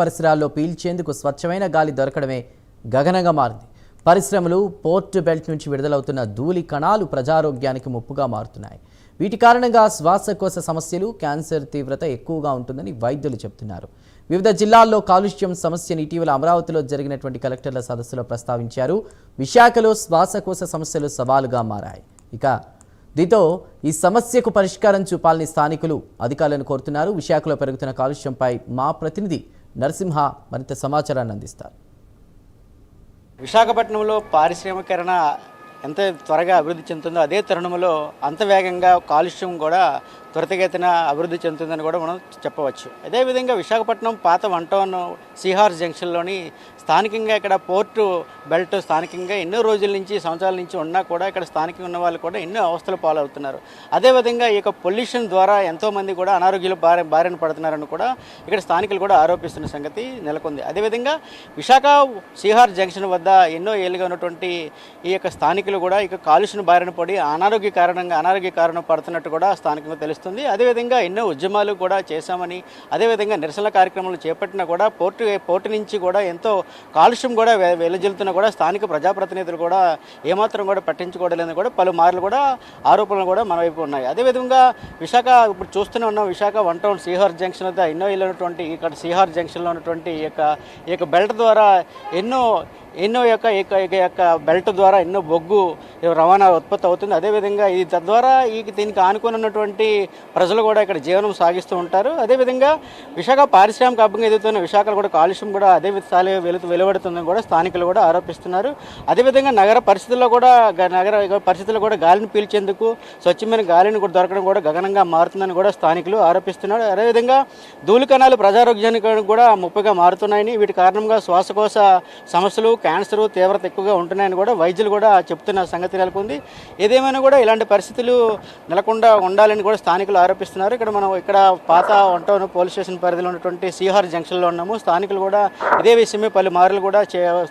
పరిసరాల్లో పీల్చేందుకు స్వచ్ఛమైన గాలి దొరకడమే గగనంగా మారింది. పరిశ్రమలు, పోర్ట్ బెల్ట్ నుంచి విడుదలవుతున్న ధూళి కణాలు ప్రజారోగ్యానికి ముప్పుగా మారుతున్నాయి. వీటి కారణంగా శ్వాసకోశ సమస్యలు, క్యాన్సర్ తీవ్రత ఎక్కువగా ఉంటుందని వైద్యులు చెబుతున్నారు. వివిధ జిల్లాల్లో కాలుష్యం సమస్యను ఇటీవల అమరావతిలో జరిగినటువంటి కలెక్టర్ల సదస్సులో ప్రస్తావించారు. విశాఖలో శ్వాసకోశ సమస్యలు సవాలుగా మారాయి. ఇక దీంతో ఈ సమస్యకు పరిష్కారం చూపాలని స్థానికులు అధికారులను కోరుతున్నారు. విశాఖలో పెరుగుతున్న కాలుష్యంపై మా ప్రతినిధి నరసింహ మరింత సమాచారాన్ని అందిస్తారు. విశాఖపట్నంలో పారిశ్రామికీకరణ ఎంత త్వరగా అభివృద్ధి చెందుతుందో అదే తరుణంలో అంత వేగంగా కాలుష్యం కూడా త్వరితగతిన అభివృద్ధి చెందుతుందని కూడా మనం చెప్పవచ్చు. అదేవిధంగా విశాఖపట్నం పాత వన్ టౌన్ సిహార్ జంక్షన్లోని స్థానికంగా ఇక్కడ పోర్టు బెల్ట్ స్థానికంగా ఎన్నో రోజుల నుంచి, సంవత్సరాల నుంచి ఉన్నా కూడా ఇక్కడ స్థానికంగా ఉన్న వాళ్ళు కూడా ఎన్నో అవస్థలు పాలవుతున్నారు. అదేవిధంగా ఈ యొక్క పొల్యూషన్ ద్వారా ఎంతోమంది కూడా అనారోగ్యాల బారిన పడుతున్నారని కూడా ఇక్కడ స్థానికులు కూడా ఆరోపిస్తున్న సంగతి నెలకొంది. అదేవిధంగా విశాఖ సిహార్ జంక్షన్ వద్ద ఎన్నో ఏళ్ళుగా ఉన్నటువంటి ఈ యొక్క స్థానికులు కూడా ఇక కాలుష్యం బారిన పడి అనారోగ్య కారణం పడుతున్నట్టు కూడా స్థానికంగా తెలుస్తుంది. అదేవిధంగా ఎన్నో ఉద్యమాలు కూడా చేశామని, అదేవిధంగా నిరసన కార్యక్రమాలు చేపట్టినా కూడా పోర్టు నుంచి కూడా ఎంతో కాలుష్యం కూడా వెలుజిల్తున్నా కూడా స్థానిక ప్రజాప్రతినిధులు కూడా ఏమాత్రం కూడా పట్టించుకోవడం కూడా పలుమార్లు కూడా ఆరోపణలు కూడా మన వైపు ఉన్నాయి. అదేవిధంగా విశాఖ ఇప్పుడు చూస్తూనే ఉన్నాం. విశాఖ వన్ టౌన్ సిహార్ జంక్షన్ వద్ద ఎన్నో ఇళ్ళు ఉన్నటువంటి ఇక్కడ సిహార్ జంక్షన్లో ఉన్నటువంటి ఈ యొక్క బెల్ట్ ద్వారా ఎన్నో యొక్క బెల్ట్ ద్వారా ఎన్నో బొగ్గు రవాణా ఉత్పత్తి అవుతుంది. అదేవిధంగా ఇది తద్వారా దీనికి ఆనుకొని ఉన్నటువంటి ప్రజలు కూడా ఇక్కడ జీవనం సాగిస్తూ ఉంటారు. అదేవిధంగా విశాఖ పారిశ్రామిక హబ్గా ఎదుగుతున్న విశాఖలో కూడా కాలుష్యం కూడా అదే స్థాయి వెలువడుతుందని కూడా స్థానికులు కూడా ఆరోపిస్తున్నారు. అదేవిధంగా నగర పరిస్థితుల్లో కూడా గాలిని పీల్చేందుకు స్వచ్ఛమైన గాలిని కూడా దొరకడం కూడా గగనంగా మారుతుందని కూడా స్థానికులు ఆరోపిస్తున్నారు. అదేవిధంగా ధూళి కణాలు ప్రజారోగ్యానికి కూడా ముప్పుగా మారుతున్నాయని, వీటి కారణంగా శ్వాసకోశ సమస్యలు, క్యాన్సర్ తీవ్రత ఎక్కువగా ఉంటున్నాయని కూడా వైద్యులు కూడా చెప్తున్న సంగతి నెలకొంది. ఏదేమైనా కూడా ఇలాంటి పరిస్థితులు నెలకొండా ఉండాలని కూడా స్థానికులు ఆరోపిస్తున్నారు. ఇక్కడ పాత వన్ టౌన్ పోలీస్ స్టేషన్ పరిధిలో ఉన్నటువంటి సిహార్ జంక్షన్లో ఉన్నాము. స్థానికులు కూడా ఇదే విషయమే పలుమార్లు కూడా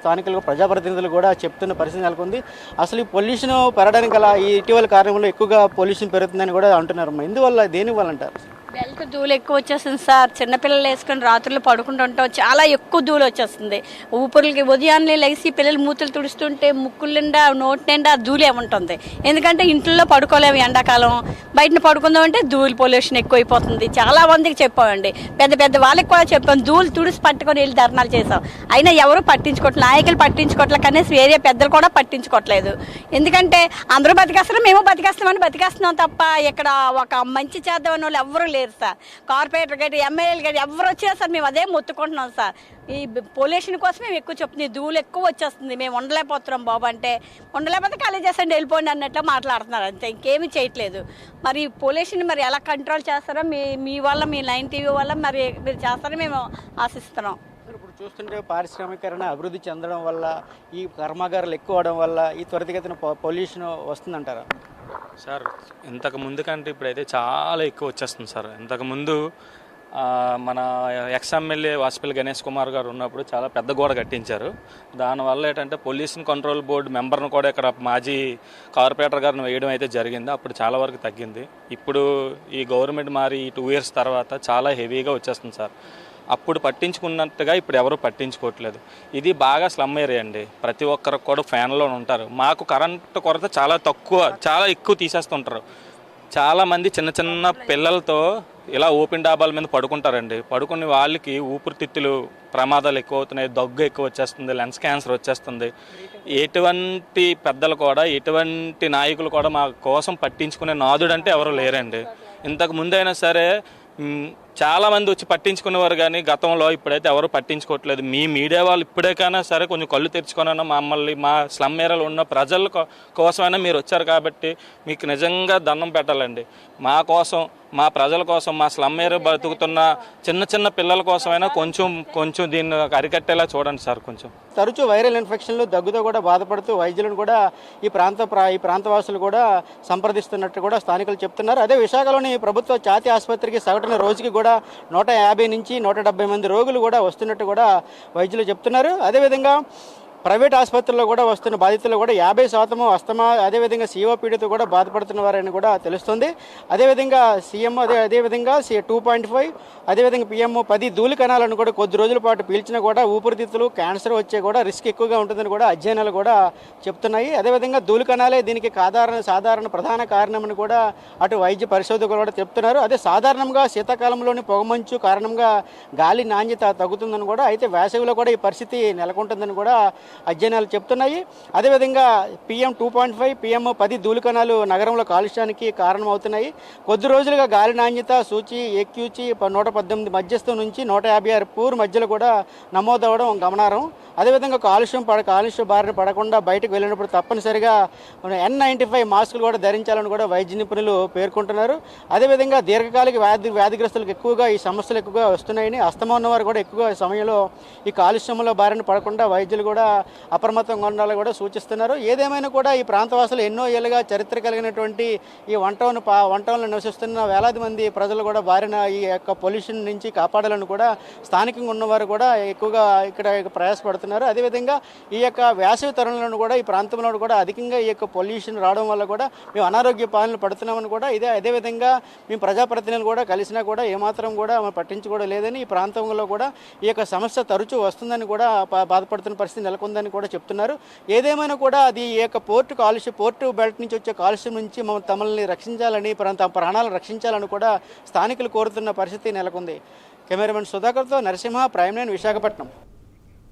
స్థానికులు, ప్రజాప్రతినిధులు కూడా చెప్తున్న పరిస్థితి నెలకొంది. అసలు ఈ పొల్యూషన్ పెరగడానికి గల ఈ ఇటీవల కారణంలో ఎక్కువగా పొల్యూషన్ పెరుగుతుందని కూడా అంటున్నారు. ఎందువల్ల, దేనివల్ల అంటారు? బెల్ట్ ధూళి ఎక్కువ వచ్చేస్తుంది సార్. చిన్నపిల్లలు వేసుకొని రాత్రులు పడుకుంటుంటాం, చాలా ఎక్కువ ధూళి వచ్చేస్తుంది. ఊపిరికి ఉదయాన్నే లేచి పిల్లలు మూతులు తుడుస్తుంటే ముక్కుల నిండా, నోటి నిండా ధూళి ఉంటుంది. ఎందుకంటే ఇంట్లో పడుకోలేము, ఎండాకాలం బయటను పడుకుందామంటే ధూళి పొల్యూషన్ ఎక్కువైపోతుంది. చాలా మందికి చెప్పామండి, పెద్ద వాళ్ళకి కూడా చెప్పాం. ధూళి తుడిసి పట్టుకొని వెళ్ళి ధర్నాలు చేసాం. అయినా ఎవరు పట్టించుకోవట్లేదు, నాయకులు పట్టించుకోవట్లేదు, కనీసం వేరే పెద్దలు కూడా పట్టించుకోవట్లేదు. ఎందుకంటే అందరూ బతికేస్తున్నాం, మేము బతికేస్తున్నాం తప్ప ఇక్కడ ఒక మంచి చేద్దామని వాళ్ళు ఎవరు లేరు సార్. కార్పొరేటర్ గట్టి, ఎమ్మెల్యేలు గట్టి ఎవరు వచ్చినా సార్ మేము అదే మొత్తుకుంటున్నాం సార్. ఈ పొల్యూషన్ కోసం మేము ఎక్కువ చెప్తుంది. ధూళి ఎక్కువ వచ్చేస్తుంది, మేము ఉండలేకపోతున్నాం బాబు అంటే, ఉండలేకపోతే ఖాళీ చేసండి వెళ్ళిపోండి అన్నట్లు మాట్లాడుతున్నారు. అంతే, ఇంకేమీ చేయట్లేదు. మరి పొల్యూషన్ మరి ఎలా కంట్రోల్ చేస్తారో మీ వల్ల, మీ లైన్ టీవీ వల్ల మరి మీరు చేస్తారని మేము ఆశిస్తున్నాం. ఇప్పుడు చూస్తుంటే పారిశ్రామికీకరణ అభివృద్ధి చెందడం వల్ల, ఈ కర్మాగారాలు ఎక్కువ అవడం వల్ల ఈ త్వరితగతిన పొల్యూషన్ వస్తుందంటారా? సార్, ఇంతకు ముందు కంటే ఇప్పుడైతే చాలా ఎక్కువ వచ్చేస్తుంది సార్. ఇంతకుముందు మన ఎమ్మెల్యే వాసుపల్లి గణేష్ కుమార్ గారు ఉన్నప్పుడు చాలా పెద్ద గోడ కట్టించారు. దానివల్ల ఏంటంటే పొల్యూషన్ కంట్రోల్ బోర్డు మెంబర్ను కూడా ఇక్కడ మాజీ కార్పొరేటర్ గారిని వేయడం అయితే జరిగింది. అప్పుడు చాలా వరకు తగ్గింది. ఇప్పుడు ఈ గవర్నమెంట్ మారి 2 years తర్వాత చాలా హెవీగా వచ్చేస్తుంది సార్. అప్పుడు పట్టించుకున్నట్టుగా ఇప్పుడు ఎవరు పట్టించుకోవట్లేదు. ఇది బాగా స్లమ్ ఏరియా అండి. ప్రతి ఒక్కరికి కూడా ఫ్యాన్లో ఉంటారు. మాకు కరెంటు కొరత చాలా ఎక్కువ తీసేస్తుంటారు. చాలామంది చిన్న పిల్లలతో ఇలా ఓపెన్ డాబాల మీద పడుకుంటారండి. పడుకుని వాళ్ళకి ఊపిరితిత్తులు ప్రమాదాలు ఎక్కువ అవుతున్నాయి, దగ్గు ఎక్కువ వచ్చేస్తుంది, లంగ్స్ క్యాన్సర్ వచ్చేస్తుంది. ఎటువంటి పెద్దలు కూడా, ఎటువంటి నాయకులు కూడా మా కోసం పట్టించుకునే నాదుడు అంటే ఎవరు లేరండి. ఇంతకు ముందైనా సరే చాలామంది వచ్చి పట్టించుకునేవారు, కానీ గతంలో ఇప్పుడైతే ఎవరు పట్టించుకోవట్లేదు. మీ మీడియా వాళ్ళు ఇప్పుడేకైనా సరే కొంచెం కళ్ళు తెరుచుకొనైనా మమ్మల్ని, మా స్లమ్ ఏరియాలో ఉన్న ప్రజల కోసమైనా మీరు వచ్చారు కాబట్టి మీకు నిజంగా దండం పెట్టాలండి. మా కోసం, మా ప్రజల కోసం, మా స్లమ్ ఏరియా బతుకుతున్న చిన్న పిల్లల కోసమైనా కొంచెం దీన్ని అరికట్టేలా చూడండి సార్. కొంచెం తరచూ వైరల్ ఇన్ఫెక్షన్లు, దగ్గుతో కూడా బాధపడుతూ వైద్యులను కూడా ఈ ప్రాంతవాసులు కూడా సంప్రదిస్తున్నట్టు కూడా స్థానికులు చెప్తున్నారు. అదే విశాఖలోని ప్రభుత్వ ఛాతీ ఆసుపత్రికి సగటున రోజుకి కూడా 150 నుంచి 170 మంది రోగులు కూడా వస్తున్నట్టు కూడా వైద్యులు చెప్తున్నారు. అదేవిధంగా ప్రైవేట్ ఆసుపత్రుల్లో కూడా వస్తున్న బాధితులు కూడా 50% అస్తమా అదేవిధంగా COPDతో కూడా బాధపడుతున్న వారని కూడా తెలుస్తుంది. అదేవిధంగా అదేవిధంగా 2.5 అదేవిధంగా PM10 ధూళి కణాలను కూడా కొద్ది రోజుల పాటు పీల్చినా కూడా ఊపిరితిత్తులు క్యాన్సర్ వచ్చే కూడా రిస్క్ ఎక్కువగా ఉంటుందని కూడా అధ్యయనాలు కూడా చెప్తున్నాయి. అదేవిధంగా ధూళి కణాలే దీనికి సాధారణ ప్రధాన కారణమని కూడా అటు వైద్య పరిశోధకులు కూడా చెప్తున్నారు. అదే సాధారణంగా శీతాకాలంలోని పొగమంచు కారణంగా గాలి నాణ్యత తగ్గుతుందని కూడా, అయితే వేసవిలో కూడా ఈ పరిస్థితి నెలకొంటుందని కూడా అధ్యయనాలు చెప్తున్నాయి. అదేవిధంగా PM2.5 PM10 ధూళి కణాలు నగరంలో కాలుష్యానికి కారణమవుతున్నాయి. కొద్ది రోజులుగా గాలి నాణ్యత సూచి AQC 118 మధ్యస్థం నుంచి 156 పూర్ మధ్యలో కూడా నమోదవడం గమనార్హం. అదేవిధంగా కాలుష్య బారిన పడకుండా బయటకు వెళ్ళినప్పుడు తప్పనిసరిగా N95 మాస్కులు కూడా ధరించాలని కూడా వైద్య నిపుణులు పేర్కొంటున్నారు. అదేవిధంగా దీర్ఘకాలిక వ్యాధిగ్రస్తులకు ఎక్కువగా ఈ సమస్యలు ఎక్కువగా వస్తున్నాయని, అస్తమా ఉన్నవారు కూడా ఎక్కువగా సమయంలో ఈ కాలుష్యంలో బారిన పడకుండా వైద్యులు కూడా అప్రమత్తంగా ఉండాలని కూడా సూచిస్తున్నారు. ఏదేమైనా కూడా ఈ ప్రాంతవాసులు ఎన్నో ఏళ్ళుగా చరిత్ర కలిగినటువంటి ఈ వన్ టౌన్లో నివసిస్తున్న వేలాది మంది ప్రజలు కూడా బారిన ఈ యొక్క పొల్యూషన్ నుంచి కాపాడాలని కూడా స్థానికంగా ఉన్నవారు కూడా ఎక్కువగా ఇక్కడ ప్రయాసపడుతున్నారు. అదేవిధంగా ఈ యొక్క వేసవి తరుణంలో కూడా ఈ ప్రాంతంలో కూడా అధికంగా ఈ యొక్క పొల్యూషన్ రావడం వల్ల కూడా మేము అనారోగ్య పాలనలు పడుతున్నామని కూడా అదేవిధంగా మేము ప్రజాప్రతినిధులు కూడా కలిసినా కూడా ఏమాత్రం కూడా పట్టించుకోవడం లేదని, ఈ ప్రాంతంలో కూడా ఈ యొక్క సమస్య తరచూ వస్తుందని కూడా బాధపడుతున్న పరిస్థితి నెలకొందని కూడా చెప్తున్నారు. ఏదేమైనా కూడా అది ఈ యొక్క పోర్టు బెల్ట్ నుంచి వచ్చే కాలుష్యం నుంచి తమల్ని రక్షించాలని, ప్రాణాలను రక్షించాలని కూడా స్థానికులు కోరుతున్న పరిస్థితి నెలకొంది. కెమెరామెన్ సుధాకర్తో నరసింహ, ప్రైమ్9 విశాఖపట్నం.